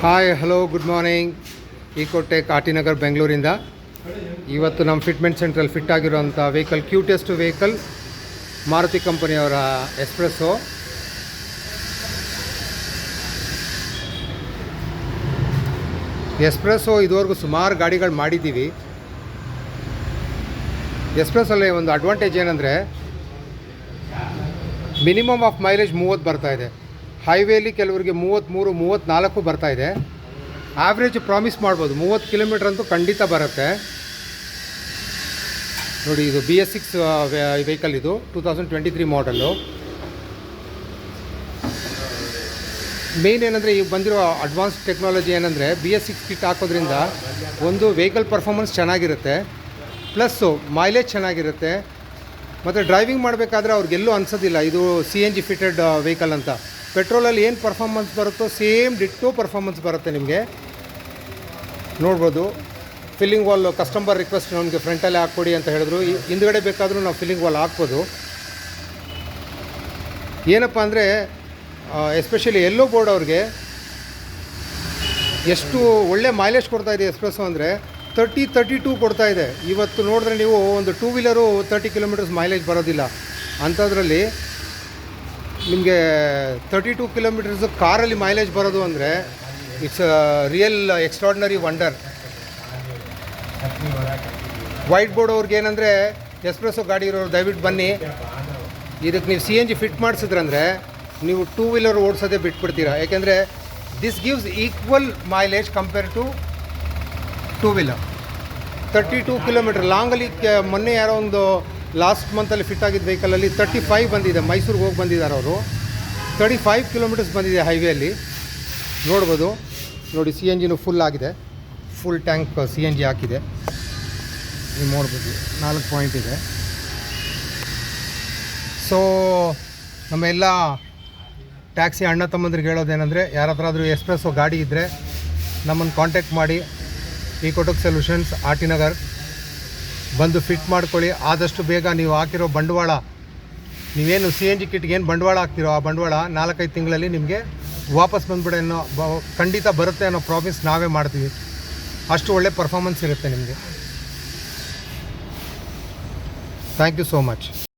Hi hello good morning. Ecotech ಆಟಿನಗರ್ ಬೆಂಗಳೂರಿಂದ ಇವತ್ತು ನಮ್ಮ ಫಿಟ್ಮೆಂಟ್ ಸೆಂಟ್ರಲ್ಲಿ ಫಿಟ್ ಆಗಿರೋಂಥ ವೆಹಿಕಲ್, ಕ್ಯೂಟೆಸ್ಟ್ ವೆಹಿಕಲ್, ಮಾರುತಿ ಕಂಪನಿಯವರ ಎಸ್ಪ್ರೆಸ್ಸೋ. ಎಸ್ಪ್ರೆಸ್ಸೋ ಇದುವರೆಗೂ ಸುಮಾರು ಗಾಡಿಗಳು ಮಾಡಿದ್ದೀವಿ. ಎಸ್ಪ್ರೆಸ್ಸಲ್ಲಿ ಒಂದು ಅಡ್ವಾಂಟೇಜ್ ಏನಂದರೆ ಮಿನಿಮಮ್ ಆಫ್ ಮೈಲೇಜ್ 30 ಬರ್ತಾಯಿದೆ. ಹೈವೇಲಿ ಕೆಲವರಿಗೆ 33, 34 ಬರ್ತಾಯಿದೆ. ಆವ್ರೇಜ್ ಪ್ರಾಮಿಸ್ ಮಾಡ್ಬೋದು 30 ಕಿಲೋಮೀಟ್ರ್ ಅಂತೂ ಖಂಡಿತ ಬರುತ್ತೆ. ನೋಡಿ, ಇದು BS6 ವೆಹಿಕಲ್, ಇದು 2023 ಮಾಡಲ್ಲು. ಮೇನ್ ಏನಂದರೆ ಈಗ ಬಂದಿರೋ ಅಡ್ವಾನ್ಸ್ ಟೆಕ್ನಾಲಜಿ ಏನಂದರೆ BS6 ಕಿಟ್ ಹಾಕೋದ್ರಿಂದ ಒಂದು ವೆಹಿಕಲ್ ಪರ್ಫಾರ್ಮೆನ್ಸ್ ಚೆನ್ನಾಗಿರುತ್ತೆ, ಪ್ಲಸ್ಸು ಮೈಲೇಜ್ ಚೆನ್ನಾಗಿರುತ್ತೆ, ಮತ್ತು ಡ್ರೈವಿಂಗ್ ಮಾಡಬೇಕಾದ್ರೆ ಅವ್ರಿಗೆಲ್ಲೂ ಅನ್ಸೋದಿಲ್ಲ ಇದು CNG ಫಿಟೆಡ್ ವೆಹಿಕಲ್ ಅಂತ. ಪೆಟ್ರೋಲಲ್ಲಿ ಏನು ಪರ್ಫಾರ್ಮೆನ್ಸ್ ಬರುತ್ತೋ ಸೇಮ್ ಡಿಟ್ಟೋ ಪರ್ಫಾರ್ಮೆನ್ಸ್ ಬರುತ್ತೆ ನಿಮಗೆ. ನೋಡ್ಬೋದು, ಫಿಲ್ಲಿಂಗ್ ವಾಲ್ ಕಸ್ಟಮರ್ ರಿಕ್ವೆಸ್ಟ್ ನಮಗೆ ಫ್ರಂಟಲ್ಲೇ ಹಾಕ್ಕೊಡಿ ಅಂತ ಹೇಳಿದ್ರು. ಹಿಂದ್ಗಡೆ ಬೇಕಾದರೂ ನಾವು ಫಿಲ್ಲಿಂಗ್ ವಾಲ್ ಹಾಕ್ಬೋದು. ಏನಪ್ಪ ಅಂದರೆ ಎಸ್ಪೆಷಲಿ ಎಲ್ಲೋ ಬೋರ್ಡ್ ಅವ್ರಿಗೆ ಎಷ್ಟು ಒಳ್ಳೆ ಮೈಲೇಜ್ ಕೊಡ್ತಾಯಿದೆ ಎಸ್ಪ್ರೆಸ್ಸೋ ಅಂದರೆ 32 ಕೊಡ್ತಾಯಿದೆ. ಇವತ್ತು ನೋಡಿದ್ರೆ ನೀವು ಒಂದು 2 ವೀಲರು 30 ಕಿಲೋಮೀಟರ್ಸ್ ಮೈಲೇಜ್ ಬರೋದಿಲ್ಲ. ಅಂಥದ್ರಲ್ಲಿ ನಿಮಗೆ 32 ಕಿಲೋಮೀಟರ್ಸು ಕಾರಲ್ಲಿ ಮೈಲೇಜ್ ಬರೋದು ಅಂದರೆ it's real extraordinary wonder. White board ಅವ್ರಿಗೆ ಏನಂದರೆ ಎಸ್ಪ್ರೆಸ್ಸೋ ಗಾಡಿ ಇರೋರು ದಯವಿಟ್ಟು ಬನ್ನಿ, ಇದಕ್ಕೆ ನೀವು CNG ಫಿಟ್ ಮಾಡಿಸಿದ್ರಂದರೆ ನೀವು 2 ವೀಲರ್ ಓಡಿಸೋದೇ ಬಿಟ್ಬಿಡ್ತೀರಾ. ಯಾಕೆಂದರೆ this gives equal mileage compare to 2 wheeler. 32 kilometre ಲಾಂಗಲ್ಲಿ ಮೊನ್ನೆ ಯಾರೋ ಒಂದು ಲಾಸ್ಟ್ ಮಂತಲ್ಲಿ ಫಿಟ್ ಆಗಿದ್ದ ವೆಹಿಕಲಲ್ಲಿ 35 ಬಂದಿದೆ. ಮೈಸೂರಿಗೆ ಹೋಗಿ ಬಂದಿದ್ದಾರೆ ಅವರು. 35 ಕಿಲೋಮೀಟರ್ಸ್ ಬಂದಿದೆ ಹೈವೇಯಲ್ಲಿ. ನೋಡ್ಬೋದು, ನೋಡಿ CNGನೂ ಫುಲ್ ಆಗಿದೆ, ಫುಲ್ ಟ್ಯಾಂಕ್ CNG ಹಾಕಿದೆ. ನೀವು ನೋಡ್ಬೋದು 4 ಪಾಯಿಂಟ್ ಇದೆ. ಸೊ ನಮ್ಮ ಎಲ್ಲ ಟ್ಯಾಕ್ಸಿ ಅಣ್ಣ ತಮ್ಮಂದ್ರಿಗೆ ಹೇಳೋದೇನೆಂದರೆ, ಯಾರ ಹತ್ರ ಆದರೂ ಎಸ್ಪ್ರೆಸ್ಸೋ ಗಾಡಿ ಇದ್ದರೆ ನಮ್ಮನ್ನು ಕಾಂಟ್ಯಾಕ್ಟ್ ಮಾಡಿ. ಈಕೋಟೆಕ್ ಸೊಲ್ಯೂಷನ್ಸ್, ಆಟಿನಗರ್, ಬಂದು ಫಿಟ್ ಮಾಡ್ಕೊಳ್ಳಿ. ಆದಷ್ಟು ಬೇಗ ನೀವು ಹಾಕಿರೋ ಬಂಡವಾಳ, ನೀವೇನು CNG ಕಿಟ್ಗೆ ಏನು ಬಂಡವಾಳ ಹಾಕ್ತಿರೋ ಆ ಬಂಡವಾಳ 4-5 ತಿಂಗಳಲ್ಲಿ ನಿಮಗೆ ವಾಪಸ್ ಬಂದ್ಬಿಡೋ ಖಂಡಿತ ಬರುತ್ತೆ ಅನ್ನೋ ಪ್ರಾಮಿಸ್ ನಾವೇ ಮಾಡ್ತೀವಿ. ಅಷ್ಟು ಒಳ್ಳೆ ಪರ್ಫಾರ್ಮೆನ್ಸ್ ಇರುತ್ತೆ ನಿಮಗೆ. Thank you so much.